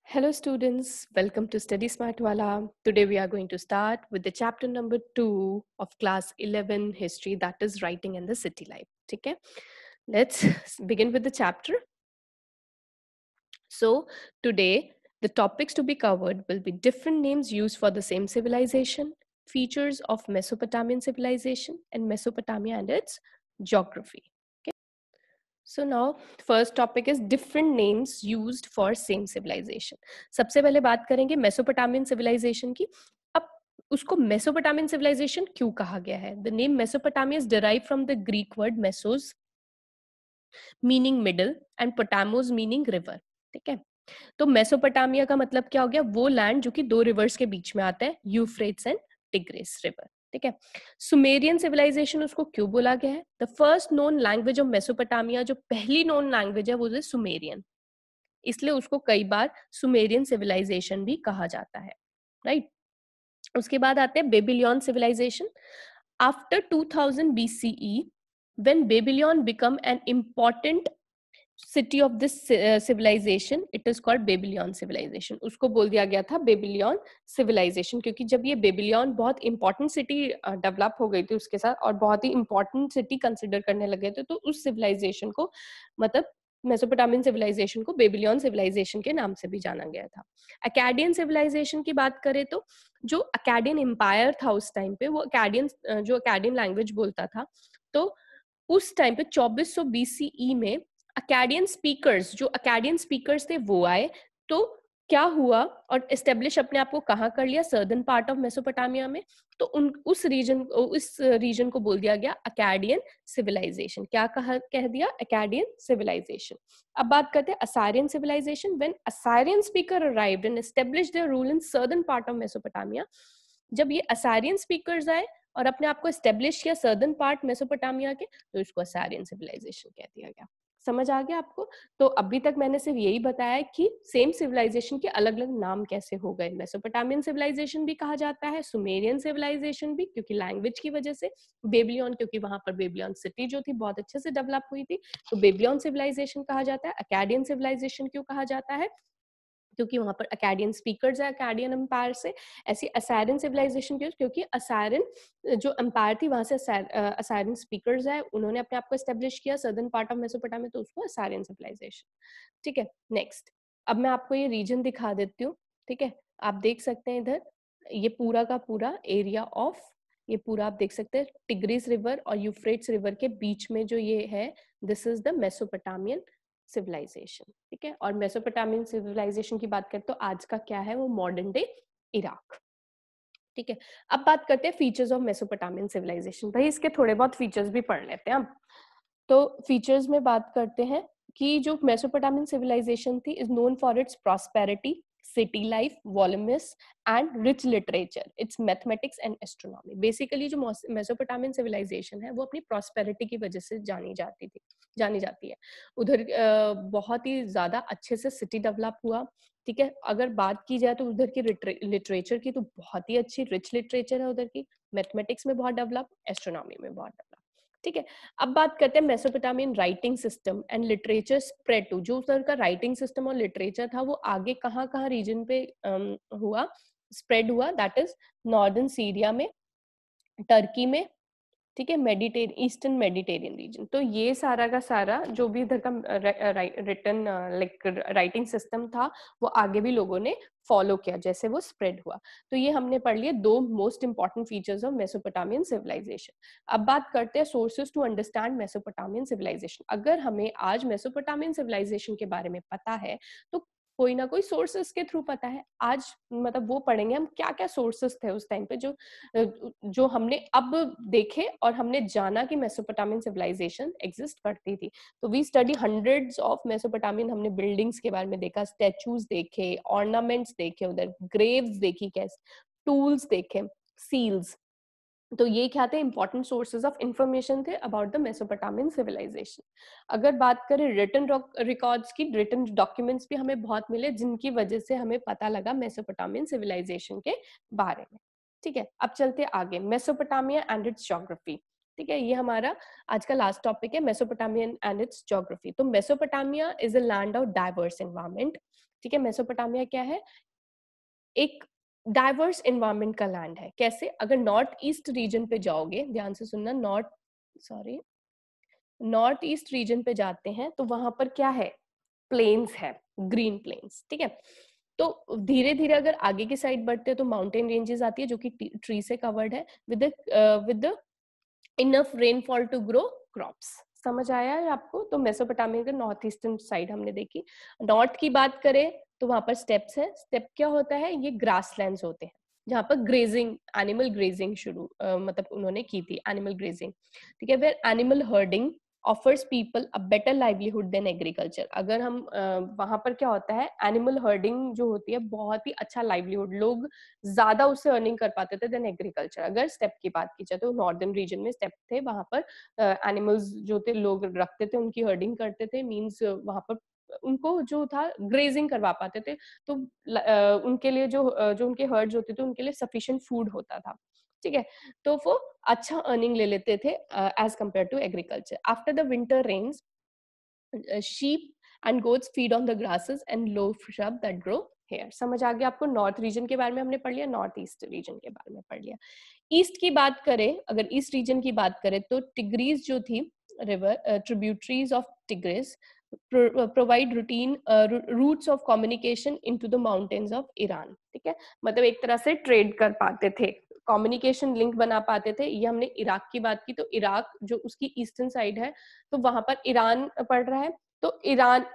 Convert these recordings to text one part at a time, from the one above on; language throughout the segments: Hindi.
Hello students, welcome to Study Smart Wala. Today we are going to start with the chapter number 2 of class 11 history, that is writing in the city life. Okay, let's begin with the chapter. So today the topics to be covered will be different names used for the same civilization, features of Mesopotamian civilization and Mesopotamia and its geography. So now first topic is different names used for same civilization. सबसे पहले बात करेंगे मेसोपोटामियन सिविलाइजेशन की. अब उसको मेसोपोटामियन सिविलाइजेशन क्यों कहा गया है? The name Mesopotamia is derived from the Greek word mesos meaning middle and potamos meaning river. ठीक है, तो मेसोपोटामिया का मतलब क्या हो गया? वो लैंड जो कि दो रिवर्स के बीच में आता है, यूफ्रेट्स एंड टिग्रिस रिवर. ठीक है, सुमेरियन सिविलाइजेशन उसको क्यों बोला गया है? The first known language of Mesopotamia, जो पहली नोन लैंग्वेज है वो है सुमेरियन, इसलिए उसको कई बार सुमेरियन सिविलाइजेशन भी कहा जाता है. राइट, उसके बाद आते हैं Babylon civilisation. After 2000 BCE when Babylon become an important city of this civilisation, it is called Babylon civilisation. उसको बोल दिया गया था बेबीलोन सिविलाइजेशन क्योंकि जब ये बेबीलोन बहुत इंपॉर्टेंट सिटी डेवलप हो गई थी उसके साथ और बहुत ही इंपॉर्टेंट सिटी कंसिडर करने लगे थे, तो उस सिविलाइजेशन को मतलब मेसोपोटामियन सिविलाइजेशन को बेबीलोन सिविलाइजेशन के नाम से भी जाना गया था. अकैडियन सिविलाइजेशन की बात करें तो जो अकैडियन एम्पायर था उस टाइम पे, वो अकैडियन जो अकैडियन लैंग्वेज बोलता था, तो उस टाइम पे 2400 BCE में अकैडियन स्पीकर्स, जो अकैडियन स्पीकर्स थे वो आए. तो क्या हुआ और एस्टेब्लिश अपने आप को कहाँ कर लिया? सर्दर्न पार्ट ऑफ मेसोपोटामिया में. तो उस रीजन को बोल दिया गया अकैडियन सिविलाइजेशन. क्या कह दिया? Akkadian civilization. अब बात करते हैं Assyrian civilization. When Assyrian speaker arrived and established their rule in southern part of Mesopotamia, जब ये असारियन स्पीकर्स आए और अपने आप को एस्टेब्लिश किया सर्दर्न पार्ट मेसोपोटामिया के, तो इसको असारियन सिविलाइजेशन कह दिया गया. समझ आ गया आपको? तो अभी तक मैंने सिर्फ यही बताया कि सेम सिविलाइजेशन के अलग अलग नाम कैसे हो गए. मेसोपोटामियन सिविलाइजेशन भी कहा जाता है, सुमेरियन सिविलाइजेशन भी क्योंकि लैंग्वेज की वजह से, बेबीलोन क्योंकि वहां पर बेबीलोन सिटी जो थी बहुत अच्छे से डेवलप हुई थी, तो बेबीलोन सिविलाइजेशन कहा जाता है. अकैडियन सिविलाइजेशन क्यों कहा जाता है? क्योंकि वहां पर अकैडियन स्पीकर्स है अकैडियन एम्पायर से. ऐसी असारियन सिविलाइजेशन क्योंकि असारियन जो एम्पायर थी वहां से असारियन स्पीकर्स है, उन्होंने अपने आप को एस्टेब्लिश किया सर्दर्न पार्ट ऑफ मेसोपोटामिया, तो उसको असारियन सिविलाइजेशन. ठीक है, नेक्स्ट अब मैं आपको ये रीजन दिखा देती हूँ. ठीक है, आप देख सकते हैं इधर ये पूरा का पूरा एरिया ऑफ, ये पूरा आप देख सकते हैं टिग्रिस रिवर और यूफ्रेट्स रिवर के बीच में जो ये है, this is the Mesopotamian civilisation. ठीक है, और मेसोपोटामियन सिविलाइजेशन की बात करें तो आज का क्या है? वो मॉडर्न डे इराक. ठीक है, अब बात करते हैं फीचर्स ऑफ मेसोपोटामियन सिविलाइजेशन. भाई इसके थोड़े बहुत फीचर्स भी पढ़ लेते हैं हम. तो फीचर्स में बात करते हैं कि जो मेसोपोटामियन सिविलाइजेशन थी is known for its prosperity, city life, voluminous and rich literature, its mathematics and astronomy. Basically जो मेसोपोटामियन सिविलाइजेशन है वो अपनी प्रॉस्पेरिटी की वजह से जानी जाती है. उधर बहुत ही ज्यादा अच्छे से सिटी डेवलप हुआ. ठीक है, अगर बात की जाए तो उधर की लिटरेचर की तो बहुत ही अच्छी रिच लिटरेचर है उधर की. मैथमेटिक्स में बहुत डेवलप, एस्ट्रोनॉमी में बहुत डेवलप. ठीक है, अब बात करते हैं Mesopotamian writing system and literature spread to. जो उधर का राइटिंग सिस्टम और लिटरेचर था वो आगे कहाँ कहाँ रीजन पे हुआ, स्प्रेड हुआ? दैट इज नॉर्दर्न सीरिया में, टर्की में. ठीक है, ईस्टर्न मेडिटेरियन रीजन. तो ये सारा का सारा जो भी इधर का रिटन लाइक राइटिंग सिस्टम था वो आगे भी लोगों ने फॉलो किया जैसे वो स्प्रेड हुआ. तो ये हमने पढ़ लिए दो most important features of Mesopotamian civilisation. अब बात करते हैं sources to understand Mesopotamian civilisation. अगर हमें आज मेसोपोटामियन सिविलाइजेशन के बारे में पता है तो कोई ना कोई सोर्सेस के थ्रू पता है. आज मतलब वो पढ़ेंगे हम क्या क्या सोर्सेस थे उस टाइम पे जो हमने अब देखे और हमने जाना कि मेसोपोटामियन सिविलाइजेशन एग्जिस्ट करती थी. तो we study hundreds of Mesopotamian, हमने बिल्डिंग्स के बारे में देखा, स्टैचूज देखे, ऑर्नामेंट्स देखे, उधर ग्रेव्स देखी, कैसे टूल्स देखे, सील्स. तो ये क्या थे? इंपॉर्टेंट सोर्सेज ऑफ इंफॉर्मेशन थे अबाउट द मेसोपोटामियन सिविलाइजेशन. अगर बात करें रिटन रिकॉर्ड्स की, रिटन डॉक्यूमेंट्स भी हमें बहुत मिले जिनकी वजह से हमें पता लगा मेसोपोटामियन सिविलाइजेशन के बारे में. ठीक है, अब चलते आगे. Mesopotamia and it's geography. ठीक है, ये हमारा आज का लास्ट टॉपिक है, मेसोपोटामिया एंड इट्स ज्योग्राफी। तो Mesopotamia is a land of diverse environment. ठीक है, मेसोपोटामिया क्या है? एक डाइवर्स एनवायरमेंट का लैंड है। कैसे? अगर नॉर्थ ईस्ट रीजन पे जाओगे, ध्यान से सुनना, नॉर्थ ईस्ट रीजन पे जाते हैं तो वहां पर क्या है? प्लेन्स है, ग्रीन प्लेन्स। ठीक है, तो धीरे धीरे अगर आगे की साइड बढ़ते हैं तो माउंटेन रेंजेस आती है जो कि ट्री से कवर्ड है, with enough rainfall to grow crops. समझ आया है आपको? तो मेसोपोटामिया का नॉर्थ ईस्टर्न साइड हमने देखी। नॉर्थ की बात करें तो वहां पर स्टेप्स है। स्टेप क्या होता है? ये ग्रासलैंड्स होते हैं जहां पर ग्रेजिंग, एनिमल ग्रेजिंग शुरू मतलब उन्होंने की थी, एनिमल ग्रेजिंग। ठीक है, where animal herding offers people a better livelihood than agriculture. अगर हम वहां पर क्या होता है, एनिमल हर्डिंग जो होती है बहुत ही अच्छा लाइवलीहुड, लोग ज्यादा उससे अर्निंग कर पाते थे देन एग्रीकल्चर। अगर स्टेप की बात की जाए तो नॉर्दर्न रीजन में स्टेप थे, वहां पर एनिमल्स जो थे लोग रखते थे, उनकी हर्डिंग करते थे, मींस वहां पर उनको जो था ग्रेजिंग करवा पाते थे, तो उनके लिए जो उनके हर्ड्स होते थे उनके लिए सफिशिएंट फूड होता था। ठीक है, तो वो अच्छा अर्निंग ले लेते थे as compare to agriculture. After the winter rains, sheep and goats feed on the grasses and low shrub that grow here। समझ आ गया आपको? नॉर्थ रीजन के बारे में हमने पढ़ लिया, नॉर्थ ईस्ट रीजन के बारे में पढ़ लिया। ईस्ट की बात करें, अगर ईस्ट रीजन की बात करें तो टिग्रीज जो थी river, tributaries of Tigris provide routine routes of communication into the mountains of Iran. ठीक है, मतलब एक तरह से ट्रेड कर पाते थे, कम्युनिकेशन लिंक बना पाते थे। ये हमने इराक की बात की, तो इराक जो उसकी ईस्टर्न साइड है तो वहां पर ईरान पड़ रहा है, तो ईरान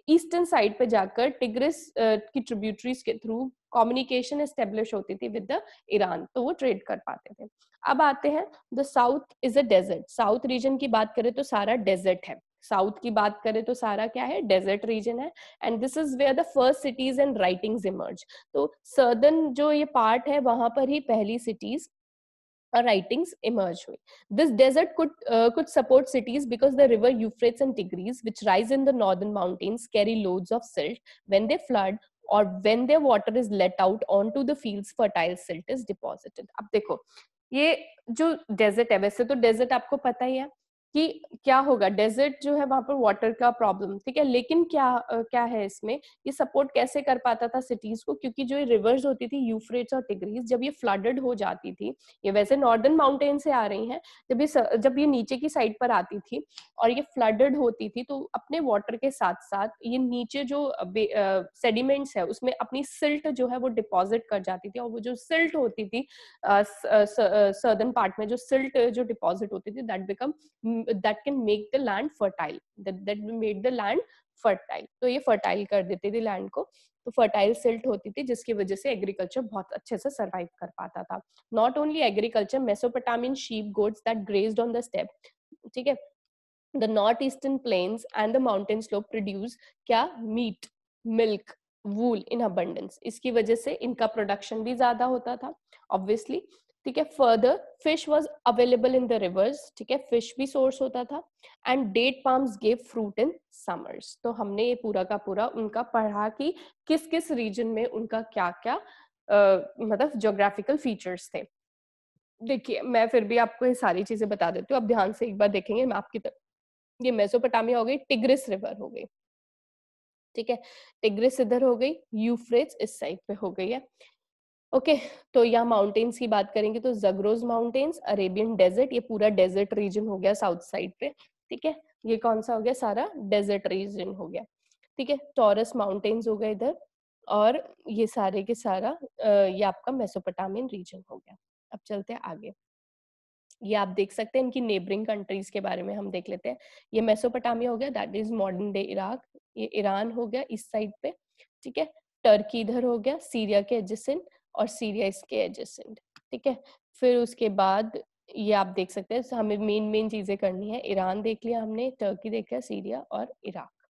ईस्टर्न साइड पे जाकर टिग्रिस की ट्रिब्यूटरीज के थ्रू कम्युनिकेशन एस्टेब्लिश होती थी विद द ईरान, तो वो ट्रेड कर पाते थे। अब आते हैं, the south is a desert. South region की बात करें तो सारा डेजर्ट है। साउथ की बात करें तो सारा क्या है? डेजर्ट रीजन है। And this is where the first cities and writings emerge. तो सर्दर्न जो ये पार्ट है वहां पर ही पहली सिटीज और writings emerge हुई। This desert could support cities because the river Euphrates and Tigris, which rise in the northern mountains, carry loads of silt. When they flood or when their water is let out onto the fields, fertile silt is deposited। अब देखो, ये जो डेजर्ट है, वैसे तो डेजर्ट आपको पता ही है कि क्या होगा, डेजर्ट जो है वहां पर वाटर का प्रॉब्लम। ठीक है, लेकिन क्या है इसमें, ये सपोर्ट कैसे कर पाता था सिटीज को? क्योंकि जो रिवर्स होती थी यूफ्रेट्स और टिग्रीज, जब ये फ्लडेड हो जाती थी, ये वैसे नॉर्दर्न माउंटेन से आ रही हैं, जब ये नीचे की साइड पर आती थी और ये फ्लडेड होती थी, तो अपने वाटर के साथ साथ ये नीचे जो सेडिमेंट्स है उसमें अपनी सिल्ट जो है वो डिपॉजिट कर जाती थी। और वो जो सिल्ट होती थी सर्दर्न पार्ट में, जो सिल्ट जो डिपॉजिट होती थी, that can make the land fertile, that made the land fertile. तो ये फर्टाइल कर देती थी लैंड को, तो फर्टाइल सिल्ट होती थी जिसकी वजह से एग्रीकल्चर बहुत अच्छे से सर्वाइव कर पाता था। Not only agriculture, Mesopotamian sheep goats that grazed on the step. ठीक है, the northeastern plains and the mountain slope produce क्या? मीट, मिल्क, वूल इन abundance। इसकी वजह से इनका प्रोडक्शन भी ज्यादा होता था ऑब्वियसली। ठीक है, further fish was available in the rivers. ठीक है, फिश भी सोर्स होता था। And date palms gave fruit in summers. तो हमने ये पूरा का पूरा उनका पढ़ा कि किस किस रीजन में उनका क्या क्या मतलब ज्योग्राफिकल फीचर्स थे। देखिए, मैं फिर भी आपको ये सारी चीजें बता देती हूँ, अब ध्यान से एक बार देखेंगे मैप की तरफ। ये मेसोपोटामिया हो गई, टिग्रिस रिवर हो गई। ठीक है, टिग्रिस इधर हो गई, यूफ्रेट्स इस साइड पे हो गई है। ओके, तो यहाँ माउंटेन्स की बात करेंगे तो जगरोज माउंटेन्स, अरेबियन डेजर्ट, ये पूरा डेजर्ट रीजन हो गया साउथ साइड पे। ठीक है, ये कौन सा हो गया? सारा डेजर्ट रीजन हो गया। ठीक है, टॉरस माउंटेन्स हो गए इधर, और ये सारे के सारा ये आपका मेसोपोटामियन रीजन हो गया। अब चलते हैं आगे। ये आप देख सकते हैं, इनकी नेबरिंग कंट्रीज के बारे में हम देख लेते हैं। ये मेसोपोटामिया हो गया, that is modern day Iraq. ये ईरान हो गया इस साइड पे। ठीक है, टर्की इधर हो गया, सीरिया के एडजेसेंट, और सीरिया इसके एडजेसेंट। ठीक है, फिर उसके बाद ये आप देख सकते हैं, हमें मेन चीजें करनी है। ईरान देख लिया हमने, टर्की देख लिया, सीरिया और इराक।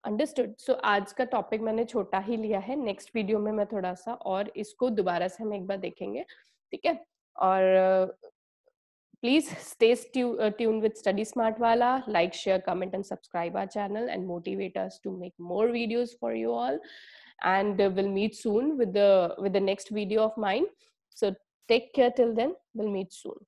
अंडरस्टूड। सो आज का टॉपिक मैंने छोटा ही लिया है, नेक्स्ट वीडियो में मैं थोड़ा सा और इसको दोबारा से हम एक बार देखेंगे। ठीक है, और please stay tuned with Study Smart Wala. Like, share, comment, and subscribe our channel and motivate us to make more videos for you all. And we'll meet soon with the next video of mine. So take care till then. We'll meet soon.